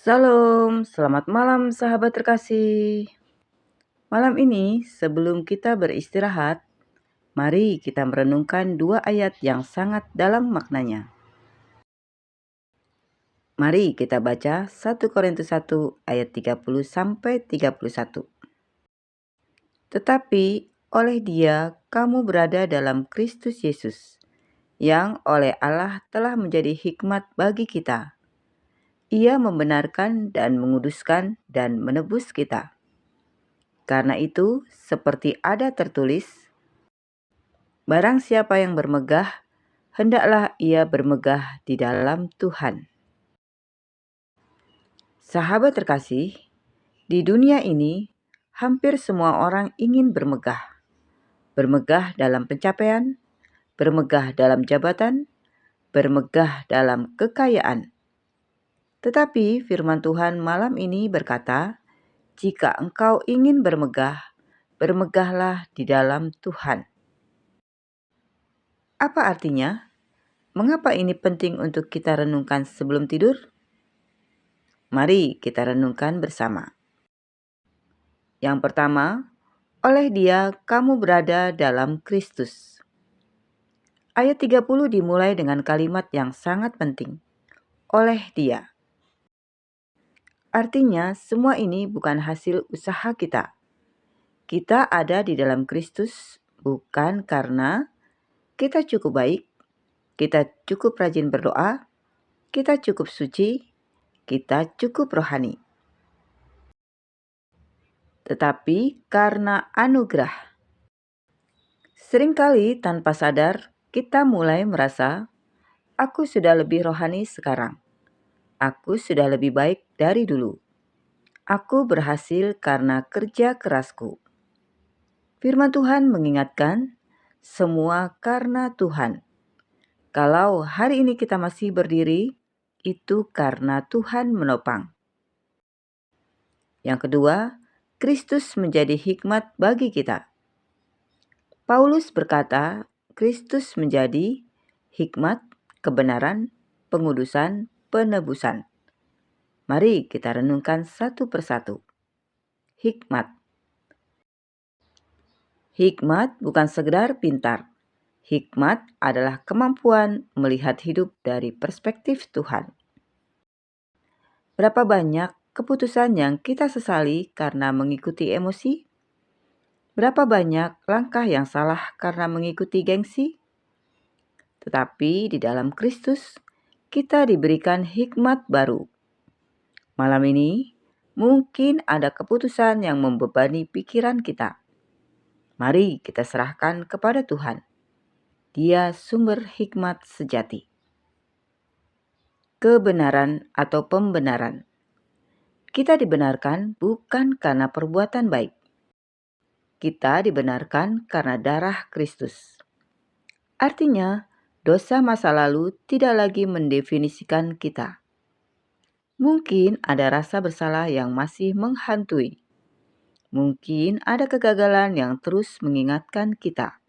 Salam, selamat malam sahabat terkasih. Malam ini sebelum kita beristirahat, mari kita merenungkan dua ayat yang sangat dalam maknanya. Mari kita baca 1 Korintus 1 ayat 30 sampai 31. Tetapi oleh Dia kamu berada dalam Kristus Yesus, yang oleh Allah telah menjadi hikmat bagi kita. Ia membenarkan dan menguduskan dan menebus kita. Karena itu, seperti ada tertulis, barang siapa yang bermegah, hendaklah ia bermegah di dalam Tuhan. Sahabat terkasih, di dunia ini, hampir semua orang ingin bermegah. Bermegah dalam pencapaian, bermegah dalam jabatan, bermegah dalam kekayaan. Tetapi firman Tuhan malam ini berkata, jika engkau ingin bermegah, bermegahlah di dalam Tuhan. Apa artinya? Mengapa ini penting untuk kita renungkan sebelum tidur? Mari kita renungkan bersama. Yang pertama, oleh Dia kamu berada dalam Kristus. Ayat 30 dimulai dengan kalimat yang sangat penting. Oleh Dia. Artinya semua ini bukan hasil usaha kita. Kita ada di dalam Kristus bukan karena kita cukup baik, kita cukup rajin berdoa, kita cukup suci, kita cukup rohani. Tetapi karena anugerah. Seringkali tanpa sadar kita mulai merasa, aku sudah lebih rohani sekarang. Aku sudah lebih baik dari dulu. Aku berhasil karena kerja kerasku. Firman Tuhan mengingatkan, semua karena Tuhan. Kalau hari ini kita masih berdiri, itu karena Tuhan menopang. Yang kedua, Kristus menjadi hikmat bagi kita. Paulus berkata, Kristus menjadi hikmat, kebenaran, pengudusan, penebusan. Mari kita renungkan satu persatu. Hikmat. Hikmat bukan sekedar pintar. Hikmat adalah kemampuan melihat hidup dari perspektif Tuhan. Berapa banyak keputusan yang kita sesali karena mengikuti emosi? Berapa banyak langkah yang salah karena mengikuti gengsi? Tetapi di dalam Kristus, kita diberikan hikmat baru. Malam ini, mungkin ada keputusan yang membebani pikiran kita. Mari kita serahkan kepada Tuhan. Dia sumber hikmat sejati. Kebenaran atau pembenaran. Kita dibenarkan bukan karena perbuatan baik. Kita dibenarkan karena darah Kristus. Artinya, dosa masa lalu tidak lagi mendefinisikan kita. Mungkin ada rasa bersalah yang masih menghantui. Mungkin ada kegagalan yang terus mengingatkan kita.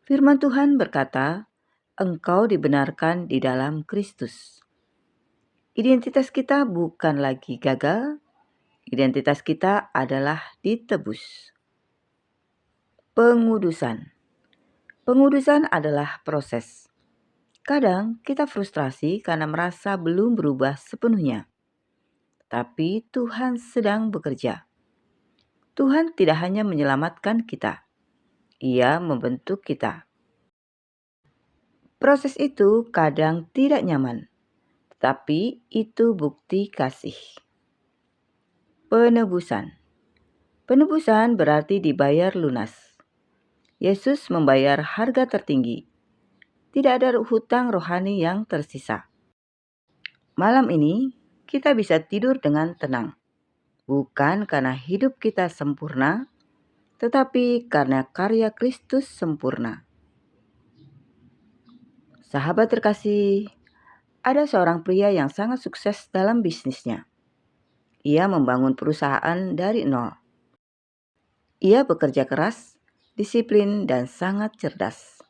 Firman Tuhan berkata, engkau dibenarkan di dalam Kristus. Identitas kita bukan lagi gagal, identitas kita adalah ditebus. Pengudusan. Pengudusan adalah proses. Kadang kita frustrasi karena merasa belum berubah sepenuhnya. Tapi Tuhan sedang bekerja. Tuhan tidak hanya menyelamatkan kita, Ia membentuk kita. Proses itu kadang tidak nyaman, tapi itu bukti kasih. Penebusan. Penebusan berarti dibayar lunas. Yesus membayar harga tertinggi. Tidak ada hutang rohani yang tersisa. Malam ini, kita bisa tidur dengan tenang. Bukan karena hidup kita sempurna, tetapi karena karya Kristus sempurna. Sahabat terkasih, ada seorang pria yang sangat sukses dalam bisnisnya. Ia membangun perusahaan dari nol. Ia bekerja keras, disiplin, dan sangat cerdas.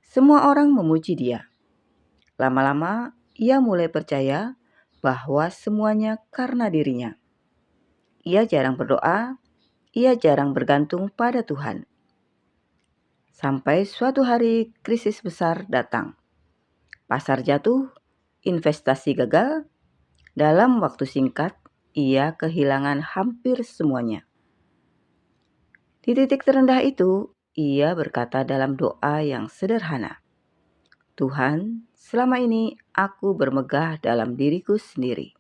Semua orang memuji dia. Lama-lama, ia mulai percaya bahwa semuanya karena dirinya. Ia jarang berdoa, ia jarang bergantung pada Tuhan. Sampai suatu hari krisis besar datang. Pasar jatuh, investasi gagal. Dalam waktu singkat, ia kehilangan hampir semuanya. Di titik terendah itu, ia berkata dalam doa yang sederhana, "Tuhan, selama ini aku bermegah dalam diriku sendiri.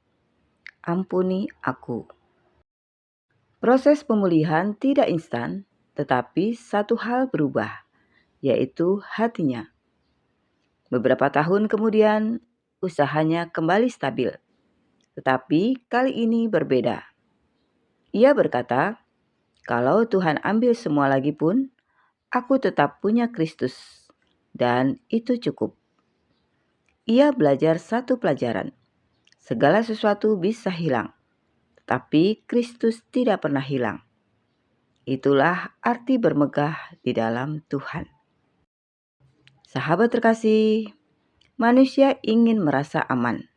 Ampuni aku." Proses pemulihan tidak instan, tetapi satu hal berubah, yaitu hatinya. Beberapa tahun kemudian, usahanya kembali stabil, tetapi kali ini berbeda. Ia berkata, "Kalau Tuhan ambil semua lagi pun, aku tetap punya Kristus, dan itu cukup." Ia belajar satu pelajaran, segala sesuatu bisa hilang, tapi Kristus tidak pernah hilang. Itulah arti bermegah di dalam Tuhan. Sahabat terkasih, manusia ingin merasa aman.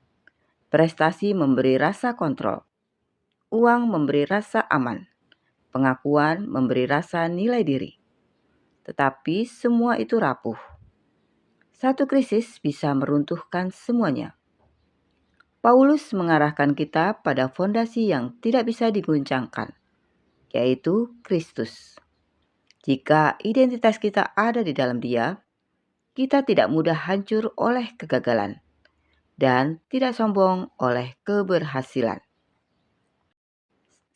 Prestasi memberi rasa kontrol. Uang memberi rasa aman. Pengakuan memberi rasa nilai diri. Tetapi semua itu rapuh. Satu krisis bisa meruntuhkan semuanya. Paulus mengarahkan kita pada fondasi yang tidak bisa diguncangkan, yaitu Kristus. Jika identitas kita ada di dalam Dia, kita tidak mudah hancur oleh kegagalan dan tidak sombong oleh keberhasilan.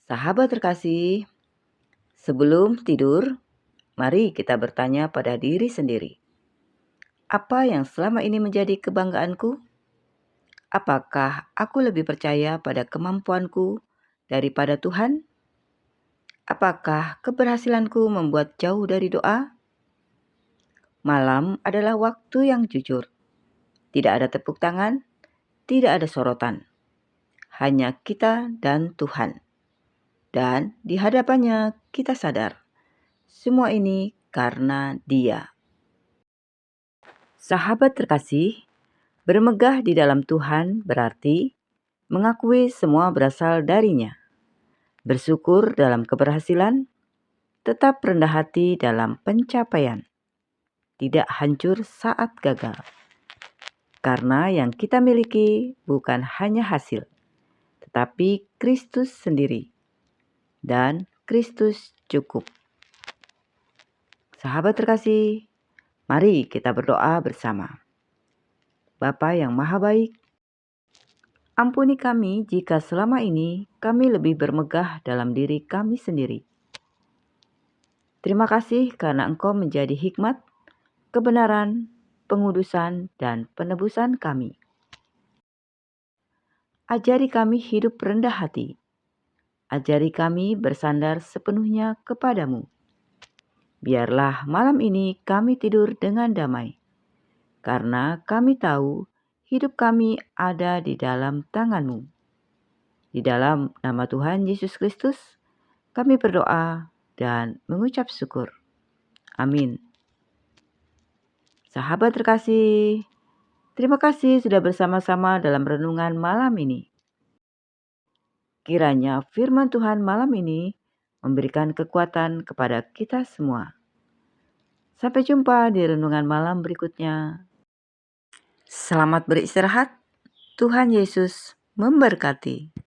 Sahabat terkasih, sebelum tidur, mari kita bertanya pada diri sendiri. Apa yang selama ini menjadi kebanggaanku? Apakah aku lebih percaya pada kemampuanku daripada Tuhan? Apakah keberhasilanku membuat jauh dari doa? Malam adalah waktu yang jujur. Tidak ada tepuk tangan, tidak ada sorotan. Hanya kita dan Tuhan. Dan di hadapannya kita sadar, semua ini karena Dia. Sahabat terkasih, bermegah di dalam Tuhan berarti mengakui semua berasal darinya. Bersyukur dalam keberhasilan, tetap rendah hati dalam pencapaian, tidak hancur saat gagal. Karena yang kita miliki bukan hanya hasil, tetapi Kristus sendiri. Dan Kristus cukup. Sahabat terkasih, mari kita berdoa bersama. Bapa yang Maha Baik, ampuni kami jika selama ini kami lebih bermegah dalam diri kami sendiri. Terima kasih karena Engkau menjadi hikmat, kebenaran, pengudusan, dan penebusan kami. Ajari kami hidup rendah hati. Ajari kami bersandar sepenuhnya kepadamu. Biarlah malam ini kami tidur dengan damai, karena kami tahu hidup kami ada di dalam tangan-Mu. Di dalam nama Tuhan Yesus Kristus, kami berdoa dan mengucap syukur. Amin. Sahabat terkasih, terima kasih sudah bersama-sama dalam renungan malam ini. Kiranya firman Tuhan malam ini memberikan kekuatan kepada kita semua. Sampai jumpa di renungan malam berikutnya. Selamat beristirahat. Tuhan Yesus memberkati.